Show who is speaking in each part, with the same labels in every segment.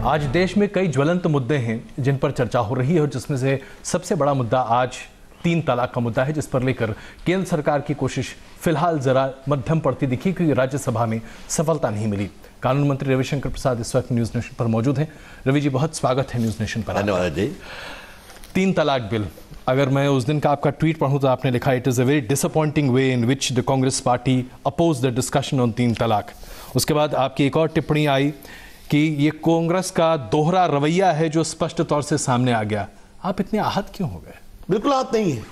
Speaker 1: आज देश में कई ज्वलंत मुद्दे हैं जिन पर चर्चा हो रही है और जिसमें से सबसे बड़ा मुद्दा आज 3 तलाक का मुद्दा है, जिस पर लेकर केंद्र सरकार की कोशिश फिलहाल जरा मध्यम पड़ती दिखी क्योंकि राज्यसभा में सफलता नहीं मिली। कानून मंत्री रविशंकर प्रसाद इस वक्त न्यूज नेशन पर मौजूद हैं। रवि जी, बहुत स्वागत है न्यूज नेशन पर।
Speaker 2: धन्यवाद जी।
Speaker 1: 3 तलाक बिल, अगर मैं उस दिन का आपका ट्वीट पढ़ूं तो आपने लिखा, it is a very disappointing way in which the Congress party oppose the discussion on 3 तलाक। उसके बाद आपकी एक और टिप्पणी आई कि ये कांग्रेस का दोहरा रवैया है जो स्पष्ट तौर से सामने आ गया। आप इतने आहत क्यों हो गए?
Speaker 2: बिल्कुल आहत नहीं है,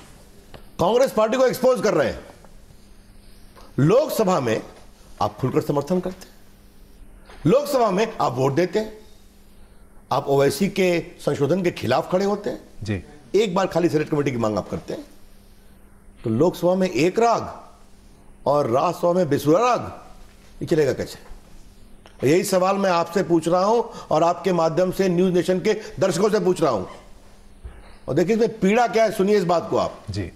Speaker 2: कांग्रेस पार्टी को एक्सपोज कर रहे हैं। लोकसभा में आप खुलकर समर्थन करते हैं, लोकसभा में आप वोट देते हैं, आप ओवैसी के संशोधन के खिलाफ खड़े होते हैं
Speaker 1: जी।
Speaker 2: एक बार खाली सेलेक्ट कमेटी की मांग आप करते हैं, तो लोकसभा में एक राग और राज्यसभा में बेसुरा राग, ये चलेगा कैसे? यही सवाल मैं आपसे पूछ रहा हूं और आपके माध्यम से न्यूज नेशन के दर्शकों से पूछ रहा हूं। और देखिए इसमें पीड़ा क्या है, सुनिए इस बात को आप
Speaker 1: जी।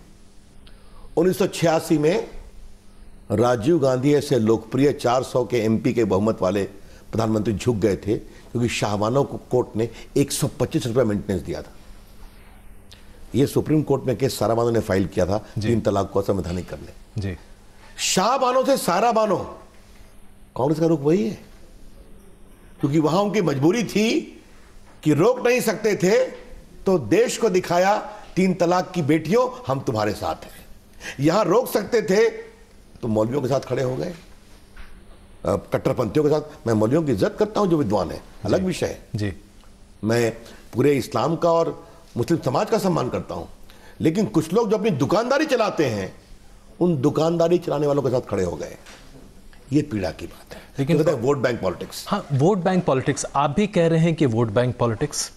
Speaker 2: 1986 में राजीव गांधी ऐसे लोकप्रिय 400 के एमपी के बहुमत वाले प्रधानमंत्री झुक गए थे क्योंकि शाहबानों को कोर्ट ने 125 रुपये मेंटेनेंस दिया था। यह सुप्रीम कोर्ट में केस साराबानों ने फाइल किया था 3 तलाक को असंवैधानिक करने।
Speaker 1: जी।
Speaker 2: शाहबानों से साराबानों, कांग्रेस का रुख वही है क्योंकि वहां उनकी मजबूरी थी कि रोक नहीं सकते थे, तो देश को दिखाया 3 तलाक की बेटियों हम तुम्हारे साथ हैं। यहां रोक सकते थे तो मौलवियों के साथ खड़े हो गए, कट्टरपंथियों के साथ। मैं मौलवियों की इज्जत करता हूं जो विद्वान है, अलग विषय है
Speaker 1: जी।
Speaker 2: मैं पूरे इस्लाम का और मुस्लिम समाज का सम्मान करता हूं, लेकिन कुछ लोग जो अपनी दुकानदारी चलाते हैं उन दुकानदारी चलाने वालों के साथ खड़े हो गए। ये पीड़ा की बात है।
Speaker 1: लेकिन
Speaker 2: तो वोट बैंक पॉलिटिक्स।
Speaker 1: हाँ, वोट बैंक पॉलिटिक्स आप भी कह रहे हैं कि vote bank politics.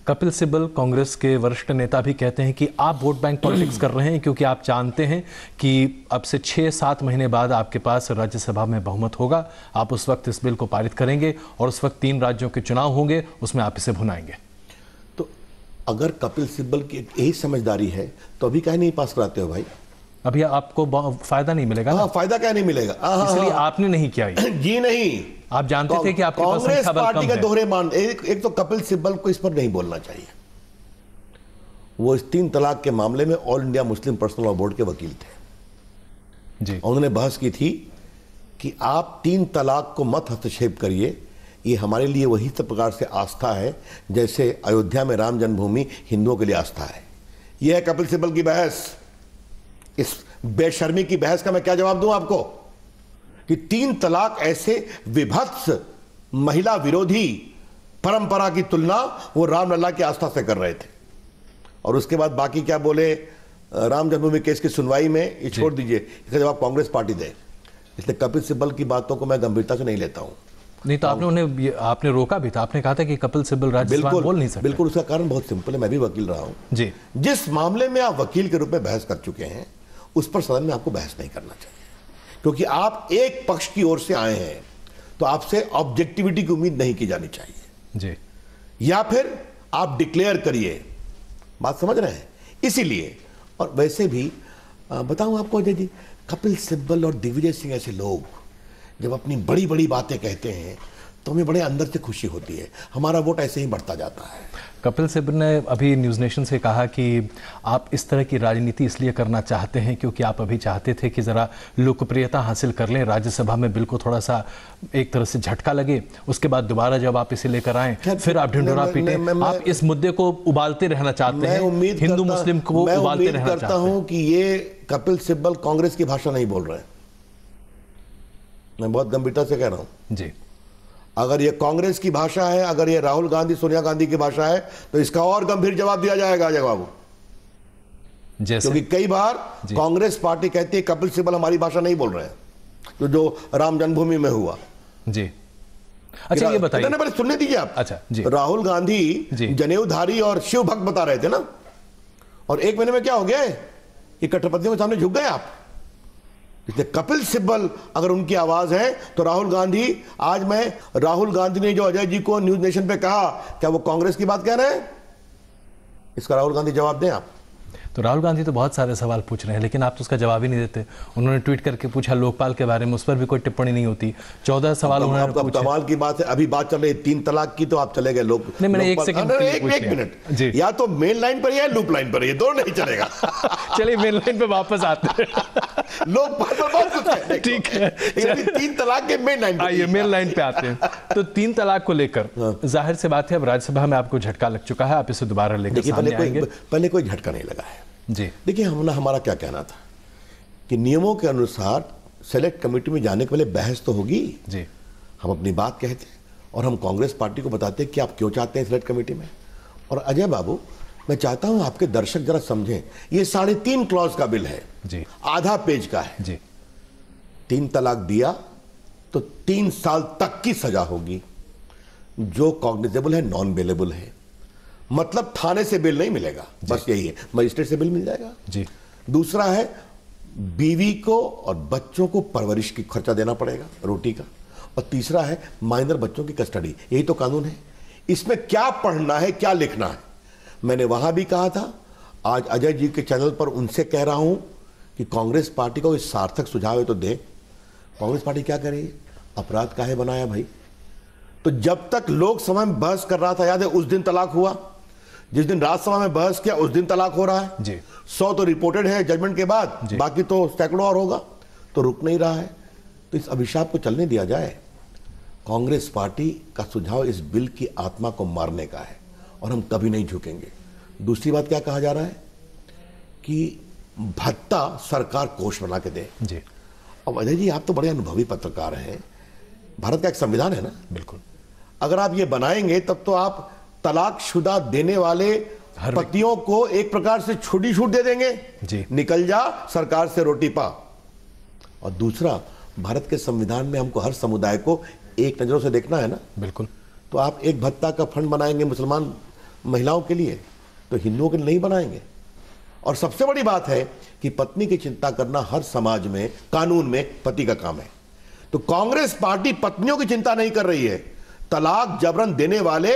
Speaker 1: Kapil Sibal Congress के वरिष्ठ नेता भी कहते हैं कि आप वोट बैंक पॉलिटिक्स कर रहे हैं क्योंकि आप जानते हैं कि अब से 6-7 महीने बाद आपके पास राज्यसभा में बहुमत होगा, आप उस वक्त इस बिल को पारित करेंगे और उस वक्त 3 राज्यों के चुनाव होंगे, उसमें आप इसे भुनाएंगे।
Speaker 2: तो अगर कपिल सिब्बल की यही समझदारी है तो अभी कहीं नहीं पास कराते हो भाई?
Speaker 1: अभी आपको फायदा नहीं मिलेगा।
Speaker 2: हाँ, फायदा क्या नहीं मिलेगा?
Speaker 1: इसलिए आपने नहीं किया
Speaker 2: जी नहीं,
Speaker 1: आप जानते थे कि आपके पास
Speaker 2: कांग्रेस
Speaker 1: संख्या बल
Speaker 2: पार्टी
Speaker 1: कम
Speaker 2: का
Speaker 1: है।
Speaker 2: दोहरे मान। एक तो कपिल सिब्बल को इस पर नहीं बोलना चाहिए, वो इस 3 तलाक के मामले में all India Muslim personal law board के वकील थे
Speaker 1: जी।
Speaker 2: उन्होंने बहस की थी कि आप 3 तलाक को मत हस्तक्षेप करिए, ये हमारे लिए वही प्रकार से आस्था है जैसे अयोध्या में राम जन्मभूमि हिंदुओं के लिए आस्था है। यह है कपिल सिब्बल की बहस। इस बेशर्मी की बहस का मैं क्या जवाब दूं आपको कि 3 तलाक ऐसे विभत्स महिला विरोधी परंपरा की तुलना वो रामलला की आस्था से कर रहे थे। और उसके बाद बाकी क्या बोले राम जन्मभूमि केस की सुनवाई में, ये छोड़ दीजिए, इसका जवाब कांग्रेस पार्टी दे। इसलिए कपिल सिब्बल की बातों को मैं गंभीरता से नहीं लेता हूं।
Speaker 1: नहीं तो आपने रोका भी था, आपने कहा था कि कपिल सिब्बल राज्यसभा में बोल नहीं सकते।
Speaker 2: बिल्कुल, उसका कारण बहुत सिंपल है, मैं भी वकील रहा हूं
Speaker 1: जी।
Speaker 2: जिस मामले में आप वकील के रूप में बहस कर चुके हैं उस पर सदन में आपको बहस नहीं करना चाहिए क्योंकि आप एक पक्ष की ओर से आए हैं, तो आपसे ऑब्जेक्टिविटी की उम्मीद नहीं की जानी चाहिए
Speaker 1: जी।
Speaker 2: या फिर आप डिक्लेयर करिए। बात समझ रहे हैं? इसीलिए, और वैसे भी बताऊं आपको अजय जी, कपिल सिब्बल और दिग्विजय सिंह ऐसे लोग जब अपनी बड़ी बड़ी बातें कहते हैं तो हमें बड़े अंदर से खुशी होती है, हमारा वोट ऐसे ही बढ़ता जाता है।
Speaker 1: कपिल सिब्बल ने अभी न्यूज नेशन से कहा कि आप इस तरह की राजनीति इसलिए करना चाहते हैं क्योंकि आप अभी चाहते थे कि जरा लोकप्रियता हासिल कर लें, राज्यसभा में बिल को थोड़ा सा एक तरह से झटका लगे, उसके बाद दोबारा जब आप इसे लेकर आए फिर आप ढिंढोरा पीटे। आप इस मुद्दे को उबालते रहना चाहते हैं, हिंदू मुस्लिम को उबालते रहना चाहते हैं।
Speaker 2: हूं कि ये कपिल सिब्बल कांग्रेस की भाषा नहीं बोल रहे हैं, मैं बहुत गंभीरता से कह रहा हूं
Speaker 1: जी।
Speaker 2: अगर ये कांग्रेस की भाषा है, अगर ये राहुल गांधी सोनिया गांधी की भाषा है तो इसका और गंभीर जवाब दिया जाएगा अजय बाबू। क्योंकि कई बार कांग्रेस पार्टी कहती है कपिल सिब्बल हमारी भाषा नहीं बोल रहे हैं, जो राम जन्मभूमि में हुआ
Speaker 1: जी। अच्छा ये बताइए,
Speaker 2: पहले सुनने दीजिए आप।
Speaker 1: अच्छा जी।
Speaker 2: राहुल गांधी जनेऊधारी और शिव भक्त बता रहे थे ना, और 1 महीने में क्या हो गया, ये कट्टरपंथियों के सामने झुक गए आप। इसलिए कपिल सिब्बल अगर उनकी आवाज है तो राहुल गांधी, आज मैं राहुल गांधी ने जो अजय जी को न्यूज नेशन पे कहा, क्या वो कांग्रेस की बात कह रहे हैं? इसका राहुल गांधी जवाब दें आप।
Speaker 1: तो राहुल गांधी तो बहुत सारे सवाल पूछ रहे हैं, लेकिन आप तो उसका जवाब ही नहीं देते। उन्होंने ट्वीट करके पूछा लोकपाल के बारे में, उस पर भी कोई टिप्पणी नहीं होती। 14 सवाल उन्होंने पूछे।
Speaker 2: कमाल की बात है, अभी बात चल रही 3 तलाक की, तो आप चले गए लोग।
Speaker 1: नहीं, मैंने एक
Speaker 2: मिनट जी, या तो मेन लाइन पर या लूप लाइन पर, ये दोनों नहीं चलेगा।
Speaker 1: चलिए मेन लाइन पे वापस आते हैं।
Speaker 2: लोकपाल पर बहुत कुछ है, ठीक है, 3 तलाक के मेन लाइन,
Speaker 1: आइए मेन लाइन पे आते हैं। तो 3 तलाक को लेकर जाहिर सी बात है अब राज्यसभा में आपको झटका लग चुका है, आप इसे दोबारा लेकर सामने आएंगे।
Speaker 2: पहले कोई झटका नहीं लगा है
Speaker 1: जी।
Speaker 2: देखिए हमारा क्या कहना था कि नियमों के अनुसार सेलेक्ट कमेटी में जाने के पहले बहस तो होगी
Speaker 1: जी।
Speaker 2: हम अपनी बात कहते हैं और हम कांग्रेस पार्टी को बताते हैं कि आप क्यों चाहते हैं सेलेक्ट कमेटी में। और अजय बाबू, मैं चाहता हूं आपके दर्शक जरा समझें, ये 3.5 क्लॉज का बिल है
Speaker 1: जी,
Speaker 2: आधा पेज का है
Speaker 1: जी।
Speaker 2: 3 तलाक दिया तो 3 साल तक की सजा होगी, जो कॉग्निजेबल है, नॉन बेलेबल है, मतलब थाने से बिल नहीं मिलेगा, बस यही है, मजिस्ट्रेट से बिल मिल जाएगा
Speaker 1: जी।
Speaker 2: दूसरा है बीवी को और बच्चों को परवरिश की खर्चा देना पड़ेगा, रोटी का। और तीसरा है माइनर बच्चों की कस्टडी। यही तो कानून है, इसमें क्या पढ़ना है क्या लिखना है। मैंने वहां भी कहा था, आज अजय जी के चैनल पर उनसे कह रहा हूं कि कांग्रेस पार्टी को इस सार्थक सुझाव है तो दे। कांग्रेस पार्टी क्या करेगी, अपराध काहे बनाया भाई। तो जब तक लोकसभा में बहस कर रहा था, याद है उस दिन तलाक हुआ, जिस दिन राज्यसभा में बहस किया उस दिन तलाक हो रहा है
Speaker 1: जी।
Speaker 2: 100 तो रिपोर्टेड है जजमेंट के बाद, बाकी तो सैकड़ों और होगा, तो रुक नहीं रहा है। तो इस अभिशाप को चलने दिया जाए। कांग्रेस पार्टी का सुझाव इस बिल की आत्मा को मारने का है और हम कभी नहीं झुकेंगे। दूसरी बात क्या कहा जा रहा है कि भत्ता सरकार कोष बना के दे
Speaker 1: जी।
Speaker 2: अब अजय जी, आप तो बड़े अनुभवी पत्रकार हैं, भारत का एक संविधान है ना,
Speaker 1: बिल्कुल।
Speaker 2: अगर आप ये बनाएंगे तब तो आप तलाकशुदा देने वाले पतियों को एक प्रकार से छोटी छूट दे देंगे
Speaker 1: जी।
Speaker 2: निकल जा सरकार से रोटी पा। और दूसरा, भारत के संविधान में हमको हर समुदाय को एक नजरों से देखना है ना,
Speaker 1: बिल्कुल।
Speaker 2: तो आप एक भत्ता का फंड बनाएंगे मुसलमान महिलाओं के लिए, तो हिंदुओं के लिए नहीं बनाएंगे। और सबसे बड़ी बात है कि पत्नी की चिंता करना हर समाज में, कानून में पति का काम है। तो कांग्रेस पार्टी पत्नियों की चिंता नहीं कर रही है, तलाक जबरन देने वाले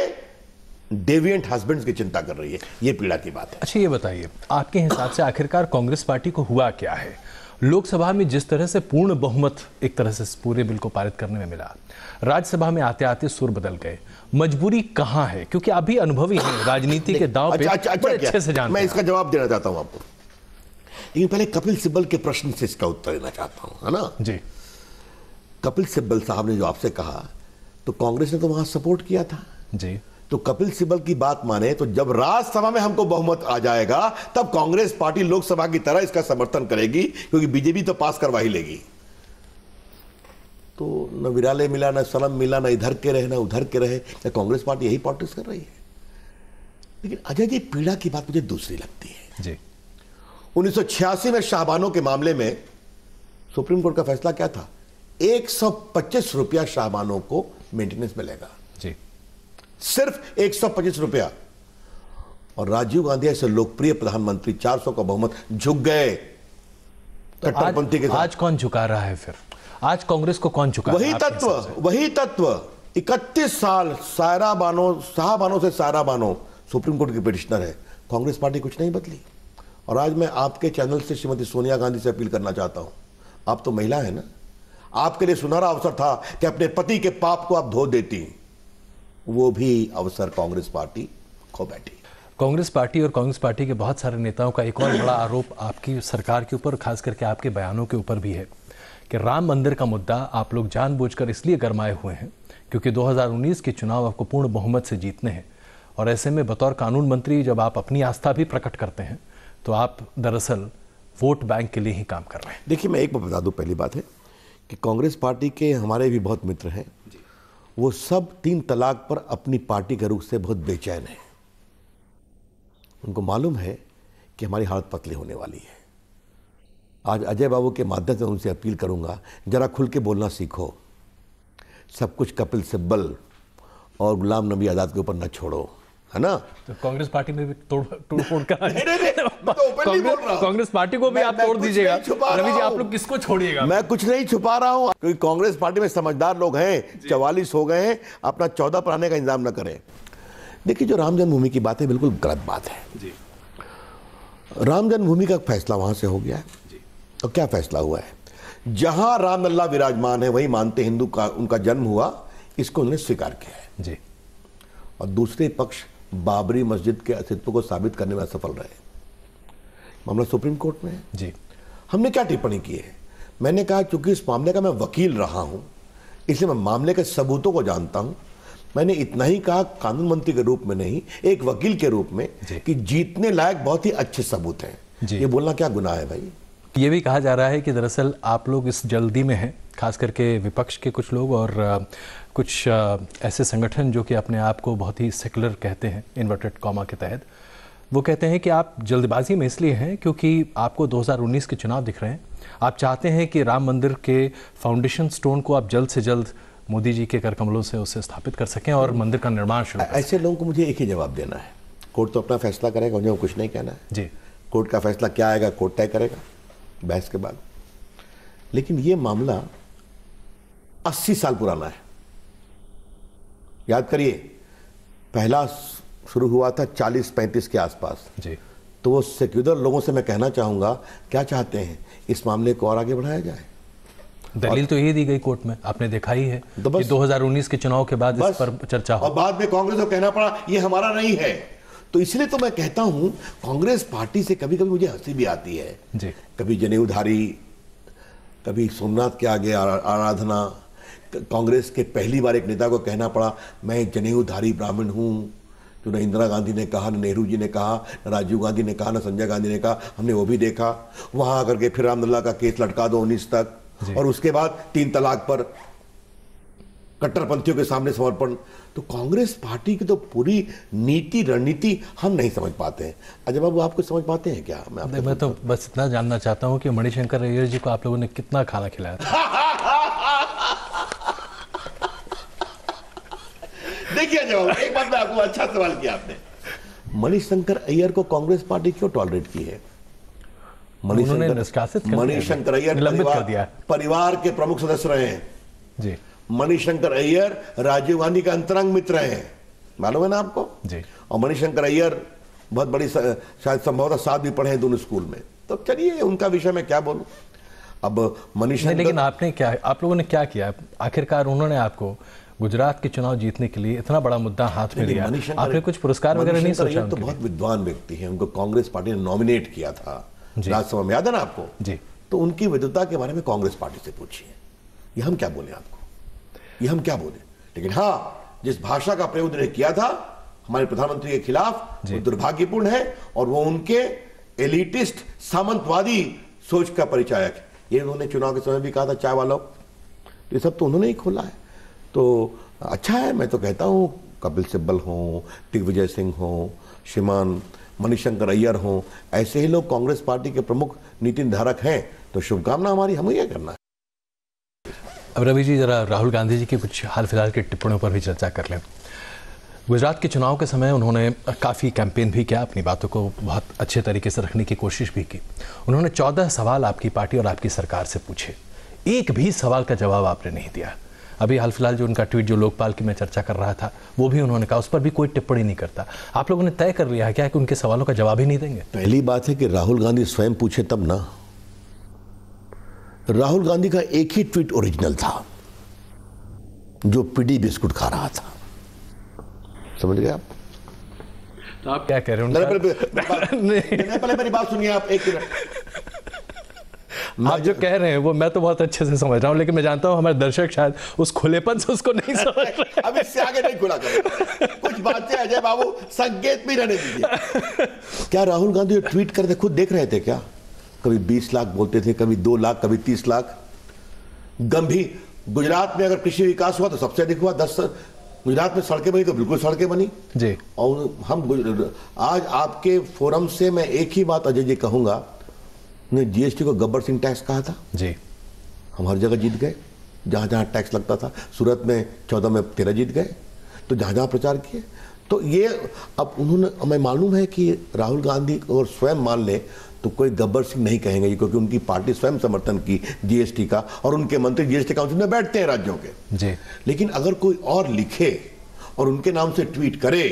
Speaker 2: डेविएंट हस्बैंड्स की चिंता कर रही है। यह पीड़ा की बात है।
Speaker 1: अच्छा, ये बताइए आपके हिसाब से आखिरकार कांग्रेस पार्टी को हुआ क्या है। लोकसभा में जिस तरह से पूर्ण बहुमत एक तरह से पूरे बिल को पारित करने में मिला, राज्यसभा में आते आते सुर बदल गए। मजबूरी कहां है, क्योंकि आप भी अनुभवी हैं राजनीति के दांव पे, अच्छे से जानते हैं।
Speaker 2: मैं इसका जवाब देना चाहता हूं आपको, लेकिन पहले कपिल सिब्बल के प्रश्न से इसका उत्तर देना चाहता हूं, है ना
Speaker 1: जी।
Speaker 2: कपिल सिब्बल साहब ने जो आपसे कहा, तो कांग्रेस ने तो वहां सपोर्ट किया था
Speaker 1: जी।
Speaker 2: तो कपिल सिब्बल की बात माने तो जब राज्यसभा में हमको बहुमत आ जाएगा तब कांग्रेस पार्टी लोकसभा की तरह इसका समर्थन करेगी, क्योंकि बीजेपी तो पास करवा ही लेगी। तो न विराले मिला, न सनम मिला, न इधर के रहे न उधर के रहे, क्या कांग्रेस पार्टी यही पॉलिटिक्स कर रही है। लेकिन अजय जी, पीड़ा की बात मुझे दूसरी लगती है
Speaker 1: जी।
Speaker 2: 1986 में शाहबानों के मामले में सुप्रीम कोर्ट का फैसला क्या था, 125 रुपया शाहबानों को मेंटेनेंस मिलेगा
Speaker 1: जी,
Speaker 2: सिर्फ 125 रुपया। और राजीव गांधी ऐसे लोकप्रिय प्रधानमंत्री 400 का बहुमत झुक गए कट्टरपंथी के साथ।
Speaker 1: आज कौन झुका रहा है फिर? आज कांग्रेस को कौन झुका?
Speaker 2: वही तत्व 31 साल सायरा बानो, शाहबानो से सायरा बानो सुप्रीम कोर्ट की पिटिशनर है, कांग्रेस पार्टी कुछ नहीं बदली। और आज मैं आपके चैनल से श्रीमती सोनिया गांधी से अपील करना चाहता हूं, आप तो महिला है ना, आपके लिए सुनहरा अवसर था कि अपने पति के पाप को आप धो देती, वो भी अवसर कांग्रेस पार्टी खो बैठी।
Speaker 1: कांग्रेस पार्टी और कांग्रेस पार्टी के बहुत सारे नेताओं का एक और बड़ा आरोप आपकी सरकार के ऊपर, खास करके आपके बयानों के ऊपर भी है कि राम मंदिर का मुद्दा आप लोग जानबूझकर इसलिए गरमाए हुए हैं क्योंकि 2019 के चुनाव आपको पूर्ण बहुमत से जीतने हैं। और ऐसे में बतौर कानून मंत्री जब आप अपनी आस्था भी प्रकट करते हैं तो आप दरअसल वोट बैंक के लिए ही काम कर रहे हैं।
Speaker 2: देखिए, मैं एक बात बता दूं, पहली बात है कि कांग्रेस पार्टी के हमारे भी बहुत मित्र हैं, वो सब 3 तलाक पर अपनी पार्टी के रुख से बहुत बेचैन हैं। उनको मालूम है कि हमारी हालत पतली होने वाली है। आज अजय बाबू के माध्यम से उनसे अपील करूंगा, जरा खुल के बोलना सीखो, सब कुछ कपिल सिब्बल और गुलाम नबी आजाद के ऊपर न छोड़ो, है ना।
Speaker 1: तो कांग्रेस पार्टी में भी तोड़ फोड़ कर
Speaker 2: नहीं,
Speaker 1: कांग्रेस पार्टी को भी आप तोड़ दीजिएगा। रवि जी, आप लोग किसको छोड़िएगा?
Speaker 2: मैं कुछ नहीं छुपा रहा हूं, क्योंकि कांग्रेस पार्टी में समझदार लोग हैं, 44 हो गए हैं, अपना 14 पर आने का इंतजाम न करें। देखिए, जो राम जन्मभूमि की बात है बिल्कुल गलत बात है जी। राम जन्मभूमि का फैसला वहां से हो गया है। और क्या फैसला हुआ है? जहां रामलला विराजमान है वही मानते हिंदू का उनका जन्म हुआ, इसको उन्होंने स्वीकार किया है
Speaker 1: जी।
Speaker 2: और दूसरे पक्ष बाबरी मस्जिद के अस्तित्व को साबित करने में असफल रहे। मामला सुप्रीम कोर्ट में है
Speaker 1: जी।
Speaker 2: हमने क्या टिप्पणी की है? मैंने कहा चूंकि इस मामले का मैं वकील रहा हूं, इसलिए मैं मामले के सबूतों को जानता हूं। मैंने इतना ही कहा कानून मंत्री के रूप में नहीं, एक वकील के रूप में, कि जीतने लायक बहुत ही अच्छे सबूत हैं। ये बोलना क्या गुनाह है भाई?
Speaker 1: ये भी कहा जा रहा है कि दरअसल आप लोग इस जल्दी में हैं, खास करके विपक्ष के कुछ लोग और कुछ ऐसे संगठन जो कि अपने आप को बहुत ही सेकुलर कहते हैं, इन्वर्टेड कॉमा के तहत। वो कहते हैं कि आप जल्दबाजी में इसलिए हैं क्योंकि आपको 2019 के चुनाव दिख रहे हैं। आप चाहते हैं कि राम मंदिर के फाउंडेशन स्टोन को आप जल्द से जल्द मोदी जी के कर कमलों से उसे स्थापित कर सकें और मंदिर का निर्माण शुरू कर सकें।
Speaker 2: ऐसे लोगों को मुझे एक ही जवाब देना है, कोर्ट तो अपना फैसला करेगा, मुझे कुछ नहीं कहना है
Speaker 1: जी।
Speaker 2: कोर्ट का फैसला क्या आएगा कोर्ट तय करेगा बहस के बाद। लेकिन ये मामला 80 साल पुराना है। याद करिए, पहला शुरू हुआ था 40-35 के आसपास जी। तो वो सेक्युलर लोगों से मैं कहना चाहूंगा, क्या चाहते हैं इस मामले को और आगे बढ़ाया जाए?
Speaker 1: दलील तो यही दी गई कोर्ट में, आपने देखा ही है कि 2019 के चुनाव के बाद इस पर चर्चा हो
Speaker 2: और बाद में कांग्रेस को कहना पड़ा ये हमारा नहीं है। तो इसलिए तो मैं कहता हूं कांग्रेस पार्टी से कभी कभी मुझे हंसी भी आती है जी। कभी जनेऊधारी, कभी सोमनाथ के आगे आराधना। कांग्रेस के पहली बार एक नेता को कहना पड़ा मैं जनेऊधारी ब्राह्मण हूं, जो न इंदिरा गांधी ने कहा, न नेहरू जी ने कहा, न राजीव गांधी ने कहा, न संजय गांधी ने कहा। हमने वो भी देखा। वहां आकर के फिर रामलला का केस लटका दो 19 तक, और उसके बाद 3 तलाक पर कट्टरपंथियों के सामने समर्पण। तो कांग्रेस पार्टी की तो पूरी नीति रणनीति हम नहीं समझ पाते हैं। अजय बाबू, आप कुछ समझ पाते हैं क्या?
Speaker 1: मैं तो बस इतना जानना चाहता हूं कि मणिशंकर अय्यर जी को आप लोगों ने कितना खाना खिलाया था?
Speaker 2: देखिए जवाब, एक बात मैं आपको, अच्छा सवाल किया आपने। मणिशंकर अय्यर को कांग्रेस पार्टी क्यों टॉलरेट की है? मणिशंकर अय्यर परिवार के प्रमुख सदस्य रहे हैं जी। मणिशंकर अय्यर राजीव गांधी का अंतरंग मित्र हैं, मालूम है ना आपको जी। और मणिशंकर अय्यर बहुत बड़ी, शायद संभवतः साथ भी पढ़े हैं दोनों स्कूल में। तो चलिए उनका विषय मैं क्या बोलूं। अब मणिशंकर,
Speaker 1: लेकिन आपने क्या, आप लोगों ने क्या किया? आखिरकार उन्होंने आपको गुजरात के चुनाव जीतने के लिए इतना बड़ा मुद्दा हाथ में लिया, आपने कुछ पुरस्कार वगैरह नहीं सोचा?
Speaker 2: तो बहुत विद्वान व्यक्ति हैं, उनको कांग्रेस पार्टी ने नॉमिनेट किया था राज्यसभा में, याद है ना आपको जी। तो उनकी विद्वता के बारे में कांग्रेस पार्टी से पूछिए। ये हम क्या बोले आपको, ये हम क्या बोले? लेकिन हाँ, जिस भाषा का प्रयोग उन्होंने किया था हमारे प्रधानमंत्री के खिलाफ, वो दुर्भाग्यपूर्ण है और वो उनके एलिटिस्ट सामंतवादी सोच का परिचायक है। ये उन्होंने चुनाव के समय भी कहा था, चाय वालों। ये सब तो उन्होंने ही खोला है। तो अच्छा है, मैं तो कहता हूं कपिल सिब्बल हो, दिग्विजय सिंह हो, श्रीमान मणिशंकर अय्यर हो, ऐसे ही लोग कांग्रेस पार्टी के प्रमुख नीति निर्धारक हैं। तो शुभकामना हमारी, हमें यह करना है।
Speaker 1: अब रवि जी, जरा राहुल गांधी जी की कुछ हाल फिलहाल की टिप्पणियों पर भी चर्चा कर लें। गुजरात के चुनाव के समय उन्होंने काफ़ी कैंपेन भी किया, अपनी बातों को बहुत अच्छे तरीके से रखने की कोशिश भी की। उन्होंने 14 सवाल आपकी पार्टी और आपकी सरकार से पूछे, एक भी सवाल का जवाब आपने नहीं दिया। अभी हाल फिलहाल जो उनका ट्वीट, जो लोकपाल की मैं चर्चा कर रहा था, वो भी उन्होंने कहा, उस पर भी कोई टिप्पणी नहीं करता। आप लोगों ने तय कर लिया है क्या कि उनके सवालों का जवाब ही नहीं देंगे?
Speaker 2: पहली बात है कि राहुल गांधी स्वयं पूछे तब ना। राहुल गांधी का एक ही ट्वीट ओरिजिनल था, जो पीडी बिस्कुट खा रहा था। समझ गए आप?
Speaker 1: तो आप क्या कह रहे
Speaker 2: हैं? पहले मेरी बात सुनिए आप, एक मिनट।
Speaker 1: आप जो कह रहे हैं वो मैं तो बहुत अच्छे से समझ रहा हूं, लेकिन मैं जानता हूं हमारे दर्शक शायद उस खुलेपन से उसको नहीं समझ रहे।
Speaker 2: अब इससे आगे नहीं खुला करें। कुछ बातें अजय बाबू संकेत भी रहने दीजिए। क्या राहुल गांधी ट्वीट करते खुद देख रहे थे क्या? कभी 20 लाख बोलते थे, कभी 2 लाख, कभी 30 लाख। गंभीर गुजरात में अगर कृषि विकास हुआ तो सबसे अधिक हुआ, 10। गुजरात में सड़कें बनी तो बिल्कुल सड़कें बनी जी। और हम आज आपके फोरम से मैं एक ही बात अजय जी कहूंगा, ने जीएसटी को गब्बर सिंह टैक्स कहा था जी। हम हर जगह जीत गए, जहां जहां टैक्स लगता था। सूरत में 14 में 13 जीत गए। तो जहां जहां प्रचार किए, तो ये अब उन्होंने, हमें मालूम है कि राहुल गांधी और स्वयं मान ले तो कोई गब्बर सिंह नहीं कहेंगे, क्योंकि उनकी पार्टी स्वयं समर्थन की जीएसटी का, और उनके मंत्री जीएसटी काउंसिल में बैठते हैं राज्यों के जी। लेकिन अगर कोई और लिखे और उनके नाम से ट्वीट करे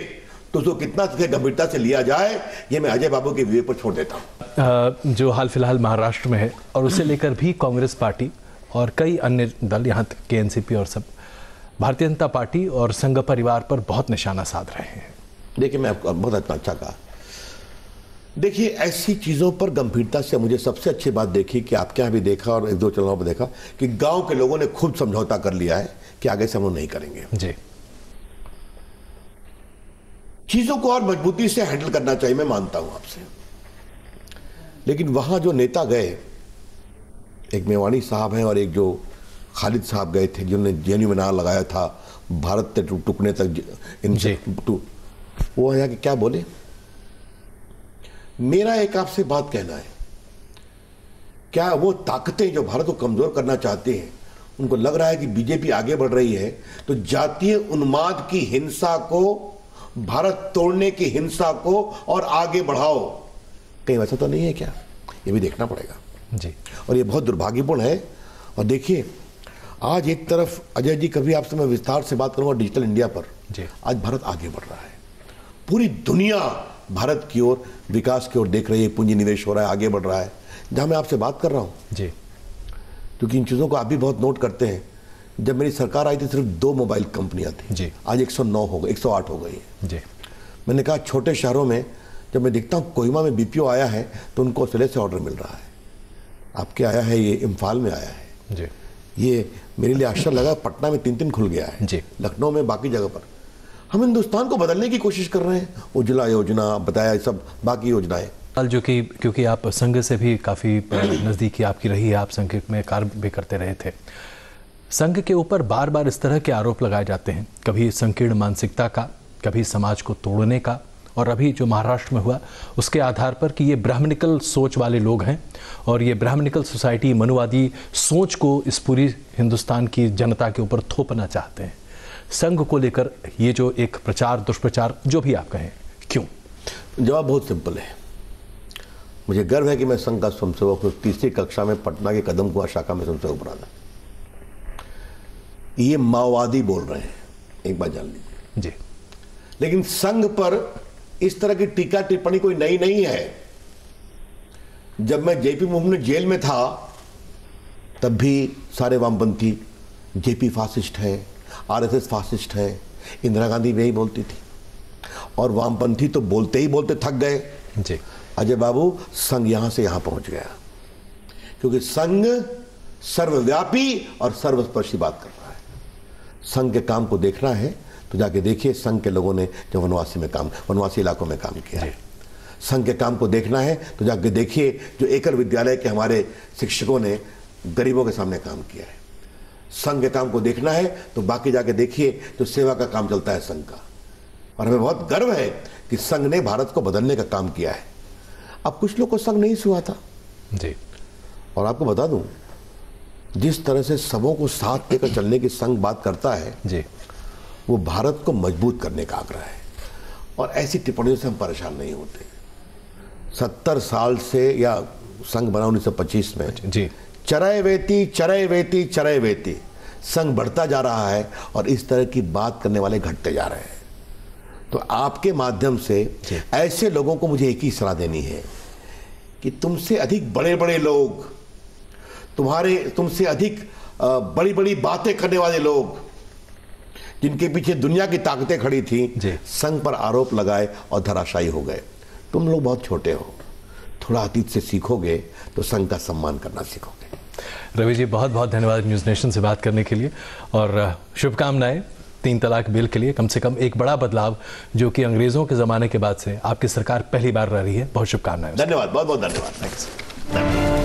Speaker 2: तो उसको कितना गंभीरता से लिया जाए, ये मैं अजय बाबू के विवेक पर छोड़ देता हूँ।
Speaker 1: जो हाल फिलहाल महाराष्ट्र में है और उसे लेकर भी कांग्रेस पार्टी और कई अन्य दल, यहाँ तक के एनसीपी और सब, भारतीय जनता पार्टी और संघ परिवार पर बहुत निशाना साध रहे हैं।
Speaker 2: देखिए, मैं आपको बहुत अच्छा कहा। देखिए, ऐसी चीज़ों पर गंभीरता से मुझे सबसे अच्छी बात देखी कि आपके यहाँ भी देखा और एक दो चुनाव पर देखा कि गांव के लोगों ने खुद समझौता कर लिया है कि आगे से हम लोग नहीं करेंगे।
Speaker 1: जी,
Speaker 2: चीज़ों को और मजबूती से हैंडल करना चाहिए, मैं मानता हूं आपसे। लेकिन वहां जो नेता गए, एक मेवाड़ी साहब हैं और एक जो खालिद साहब गए थे, जिन्होंने जेएनयू में नारा लगाया था भारत के टुकड़े तक इनसे, वो यहाँ के क्या बोले। मेरा एक आपसे बात कहना है, क्या वो ताकतें जो भारत को कमजोर करना चाहते हैं, उनको लग रहा है कि बीजेपी आगे बढ़ रही है तो जातीय उन्माद की हिंसा को, भारत तोड़ने की हिंसा को और आगे बढ़ाओ? कहीं वैसा तो नहीं है क्या? ये भी देखना पड़ेगा
Speaker 1: जी।
Speaker 2: और ये बहुत दुर्भाग्यपूर्ण है। और देखिए, आज एक तरफ अजय जी, कभी आपसे मैं विस्तार से बात करूंगा डिजिटल इंडिया पर
Speaker 1: जी।
Speaker 2: आज भारत आगे बढ़ रहा है, पूरी दुनिया भारत की ओर, विकास की ओर देख रही है, पूंजी निवेश हो रहा है, आगे बढ़ रहा है। जहां मैं आपसे बात कर रहा हूं
Speaker 1: जी,
Speaker 2: क्योंकि इन चीज़ों को आप भी बहुत नोट करते हैं, जब मेरी सरकार आई थी सिर्फ 2 मोबाइल कंपनियां थी
Speaker 1: जी।
Speaker 2: आज 109 हो गई, 108 हो गई है।
Speaker 1: जी।
Speaker 2: मैंने कहा छोटे शहरों में जब मैं देखता हूँ कोहिमा में बीपीओ आया है तो उनको ऑस्ट्रेलिया से ऑर्डर मिल रहा है, आपके आया है, ये इम्फाल में आया है
Speaker 1: जी।
Speaker 2: ये मेरे लिए आश्चर्य लगा। पटना में 3 खुल गया है
Speaker 1: जी।
Speaker 2: लखनऊ में, बाकी जगह पर। हम हिंदुस्तान को बदलने की कोशिश कर रहे हैं, उज्ज्वला योजना बताया, सब बाकी योजनाएं।
Speaker 1: जो कि क्योंकि आप संघ से भी काफ़ी नज़दीकी आपकी रही है, आप संघ में कार्य भी करते रहे थे, संघ के ऊपर बार बार इस तरह के आरोप लगाए जाते हैं, कभी संकीर्ण मानसिकता का, कभी समाज को तोड़ने का, और अभी जो महाराष्ट्र में हुआ उसके आधार पर कि ये ब्राह्मणिकल सोच वाले लोग हैं और ये ब्राह्मणिकल सोसाइटी, मनुवादी सोच को इस पूरी हिंदुस्तान की जनता के ऊपर थोपना चाहते हैं। संघ को लेकर ये जो एक प्रचार, दुष्प्रचार, जो भी आप कहें, क्यों?
Speaker 2: जवाब बहुत सिंपल है। मुझे गर्व है कि मैं संघ का स्वयंसेवक हूँ। 3री कक्षा में पटना के कदम कुआं शाखा में स्वयंसेवक बना था। ये माओवादी बोल रहे हैं, एक बात जान लीजिए
Speaker 1: जी।
Speaker 2: लेकिन संघ पर इस तरह की टीका टिप्पणी कोई नई नहीं है। जब मैं जेपी मुर्मू जेल में था तब भी सारे वामपंथी जेपी फासिस्ट है, आरएसएस फासिस्ट है, इंदिरा गांधी भी यही बोलती थी, और वामपंथी तो बोलते ही बोलते थक गए।
Speaker 1: जी।
Speaker 2: अजय बाबू, संघ यहां से यहां पहुंच गया क्योंकि संघ सर्वव्यापी और सर्वस्पर्शी बात कर रहा है। संघ के काम को देखना है तो जाके देखिए, संघ के लोगों ने जो वनवासी इलाकों में काम किया है। संघ के काम को देखना है तो जाके देखिए, जो एकल विद्यालय के हमारे शिक्षकों ने गरीबों के सामने काम किया है। संघ के काम को देखना है तो बाकी जाके देखिए, जो सेवा का काम चलता है संघ का। और हमें बहुत गर्व है कि संघ ने भारत को बदलने का काम किया है। अब कुछ लोग को संघ नहीं सुहा था
Speaker 1: जी।
Speaker 2: और आपको बता दूं, जिस तरह से सबों को साथ लेकर चलने की संघ बात करता है
Speaker 1: जी,
Speaker 2: वो भारत को मजबूत करने का आग्रह है। और ऐसी टिप्पणियों से हम परेशान नहीं होते। 70 साल से, या संघ बना 1925 में
Speaker 1: जी,
Speaker 2: चरय वेती चरय वेती चरय वेती, संघ बढ़ता जा रहा है और इस तरह की बात करने वाले घटते जा रहे हैं। तो आपके माध्यम से ऐसे लोगों को मुझे एक ही सलाह देनी है कि तुमसे अधिक बड़े बड़े लोग, तुमसे अधिक बड़ी बड़ी बातें करने वाले लोग, जिनके पीछे दुनिया की ताकतें खड़ी थी, संघ पर आरोप लगाए और धराशायी हो गए। तुम लोग बहुत छोटे हो, थोड़ा अतीत से सीखोगे तो संघ का सम्मान करना सीखोगे।
Speaker 1: रवि जी, बहुत बहुत धन्यवाद न्यूज़ नेशन से बात करने के लिए, और शुभकामनाएं 3 तलाक बिल के लिए। कम से कम एक बड़ा बदलाव जो कि अंग्रेजों के ज़माने के बाद से आपकी सरकार पहली बार रह रही है। बहुत शुभकामनाएं।
Speaker 2: धन्यवाद, बहुत बहुत धन्यवाद।